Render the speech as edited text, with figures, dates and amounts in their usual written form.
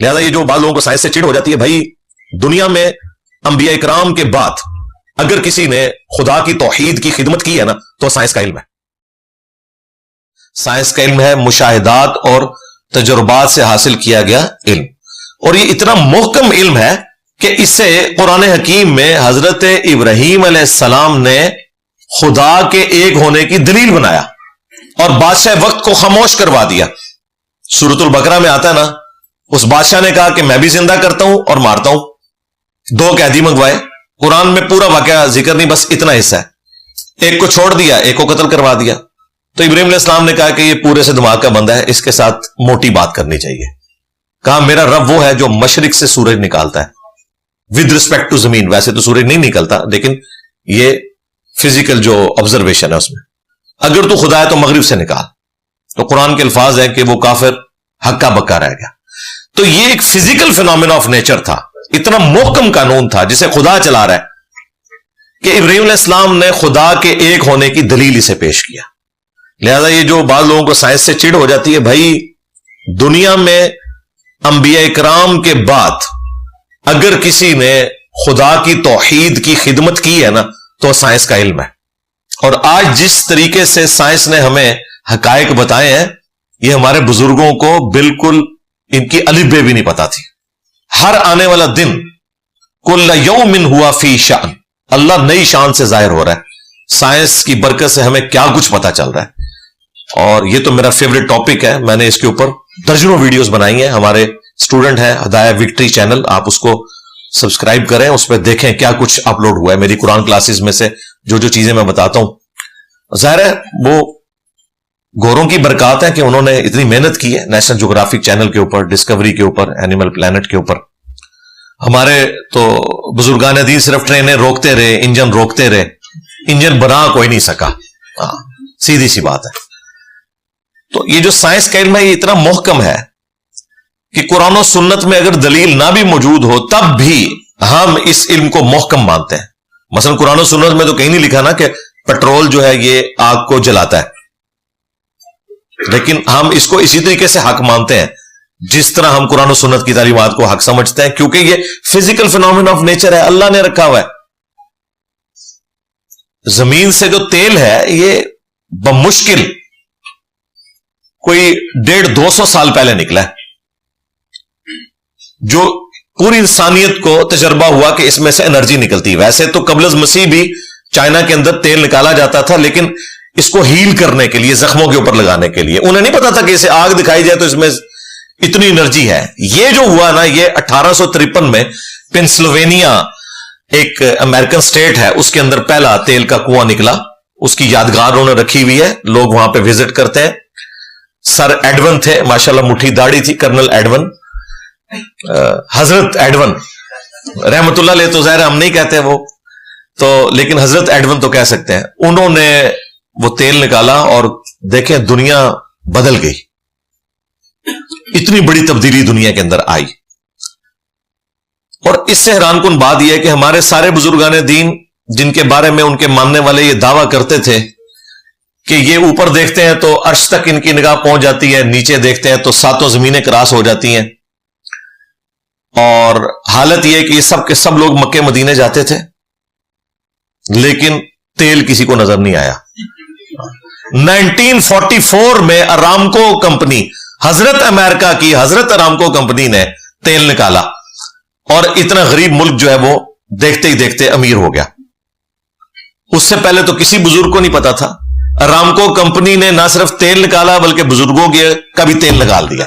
لہذا یہ جو بعض لوگوں کو سائنس سے چڑ ہو جاتی ہے، بھائی دنیا میں انبیاء اکرام کے بعد اگر کسی نے خدا کی توحید کی خدمت کی ہے نا تو سائنس کا علم ہے. سائنس کا علم ہے مشاہدات اور تجربات سے حاصل کیا گیا علم، اور یہ اتنا محکم علم ہے کہ اسے قرآن حکیم میں حضرت ابراہیم علیہ السلام نے خدا کے ایک ہونے کی دلیل بنایا اور بادشاہ وقت کو خاموش کروا دیا. سورۃ البقرہ میں آتا ہے نا، اس بادشاہ نے کہا کہ میں بھی زندہ کرتا ہوں اور مارتا ہوں. 2 قیدی منگوائے. قرآن میں پورا واقعہ ذکر نہیں، بس اتنا حصہ ہے. ایک کو چھوڑ دیا، ایک کو قتل کروا دیا. تو ابراہیم علیہ السلام نے کہا کہ یہ پورے سے دماغ کا بندہ ہے، اس کے ساتھ موٹی بات کرنی چاہیے. کہا میرا رب وہ ہے جو مشرق سے سورج نکالتا ہے ود رسپیکٹ ٹو زمین. ویسے تو سورج نہیں نکلتا، لیکن یہ فزیکل جو آبزرویشن ہے اس میں اگر تو خدا ہے تو مغرب سے نکال. تو قرآن کے الفاظ ہیں کہ وہ کافر ہکا بکا رہ گیا. تو یہ ایک فزیکل فینومینا آف نیچر تھا، اتنا محکم قانون تھا جسے خدا چلا رہا ہے کہ ابراہیم علیہ السلام نے خدا کے ایک ہونے کی دلیل اسے پیش کیا. لہذا یہ جو بعض لوگوں کو سائنس سے چڑ ہو جاتی ہے، بھائی دنیا میں انبیاء اکرام کے بعد اگر کسی نے خدا کی توحید کی خدمت کی ہے نا تو سائنس کا علم ہے. اور آج جس طریقے سے سائنس نے ہمیں حقائق بتائے ہیں، یہ ہمارے بزرگوں کو بالکل ان کی الف بے بھی نہیں پتا تھی. ہر آنے والا دن کل یوم ہوا فی شأن، اللہ نئی شان سے ظاہر ہو رہا ہے. سائنس کی برکت سے ہمیں کیا کچھ پتا چل رہا ہے. اور یہ تو میرا فیوریٹ ٹاپک ہے، میں نے اس کے اوپر درجنوں ویڈیوز بنائی ہیں. ہمارے اسٹوڈنٹ ہیں ہدایہ وکٹری چینل، آپ اس کو سبسکرائب کریں، اس پہ دیکھیں کیا کچھ اپلوڈ ہوا ہے. میری قرآن کلاسز میں سے جو چیزیں میں بتاتا ہوں، ظاہر ہے وہ گوروں کی برکات ہے کہ انہوں نے اتنی محنت کی ہے نیشنل جغرافک چینل کے اوپر، ڈسکوری کے اوپر، اینیمل پلانٹ کے اوپر. ہمارے تو بزرگان دین صرف ٹرینیں روکتے رہے، انجن روکتے رہے، انجن بنا کوئی نہیں سکا. سیدھی سی بات ہے. تو یہ جو سائنس کا علم ہے یہ اتنا محکم ہے کہ قرآن و سنت میں اگر دلیل نہ بھی موجود ہو تب بھی ہم اس علم کو محکم مانتے ہیں. مثلا قرآن و سنت میں تو کہیں نہیں لکھا نا کہ پیٹرول جو ہے یہ آگ کو جلاتا ہے، لیکن ہم اس کو اسی طریقے سے حق مانتے ہیں جس طرح ہم قرآن و سنت کی تعلیمات کو حق سمجھتے ہیں، کیونکہ یہ فزیکل فینومینا آف نیچر ہے، اللہ نے رکھا ہوا ہے. زمین سے جو تیل ہے یہ بمشکل کوئی 150-200 سال پہلے نکلا ہے، جو پوری انسانیت کو تجربہ ہوا کہ اس میں سے انرجی نکلتی. ویسے تو قبل از مسیح بھی چائنا کے اندر تیل نکالا جاتا تھا، لیکن اس کو ہیل کرنے کے لیے، زخموں کے اوپر لگانے کے لیے. انہیں نہیں پتا تھا کہ اسے آگ دکھائی جائے تو اس میں اتنی انرجی ہے. یہ جو ہوا نا، یہ 1853 میں پینسلوینیا ایک امریکن سٹیٹ ہے، اس کے اندر پہلا تیل کا کنواں نکلا. اس کی یادگار انہوں نے رکھی ہوئی ہے، لوگ وہاں پہ وزٹ کرتے ہیں. سر ایڈون تھے، ماشاءاللہ مٹھی داڑھی تھی، کرنل ایڈون، حضرت ایڈون رحمت اللہ علیہ. تو ظاہر ہم نہیں کہتے وہ تو، لیکن حضرت ایڈون تو کہہ سکتے ہیں. انہوں نے وہ تیل نکالا اور دیکھیں دنیا بدل گئی. اتنی بڑی تبدیلی دنیا کے اندر آئی. اور اس سے حیران کن بات یہ ہے کہ ہمارے سارے بزرگان دین جن کے بارے میں ان کے ماننے والے یہ دعویٰ کرتے تھے کہ یہ اوپر دیکھتے ہیں تو عرش تک ان کی نگاہ پہنچ جاتی ہے، نیچے دیکھتے ہیں تو 7 زمینیں کراس ہو جاتی ہیں. اور حالت یہ کہ یہ سب کے سب لوگ مکے مدینے جاتے تھے، لیکن تیل کسی کو نظر نہیں آیا. 1944 میں ارامکو کمپنی، حضرت امریکہ کی حضرت ارامکو کمپنی نے تیل نکالا اور اتنا غریب ملک جو ہے وہ دیکھتے ہی دیکھتے امیر ہو گیا. اس سے پہلے تو کسی بزرگ کو نہیں پتا تھا. ارامکو کمپنی نے نہ صرف تیل نکالا بلکہ بزرگوں کا بھی تیل نکال دیا.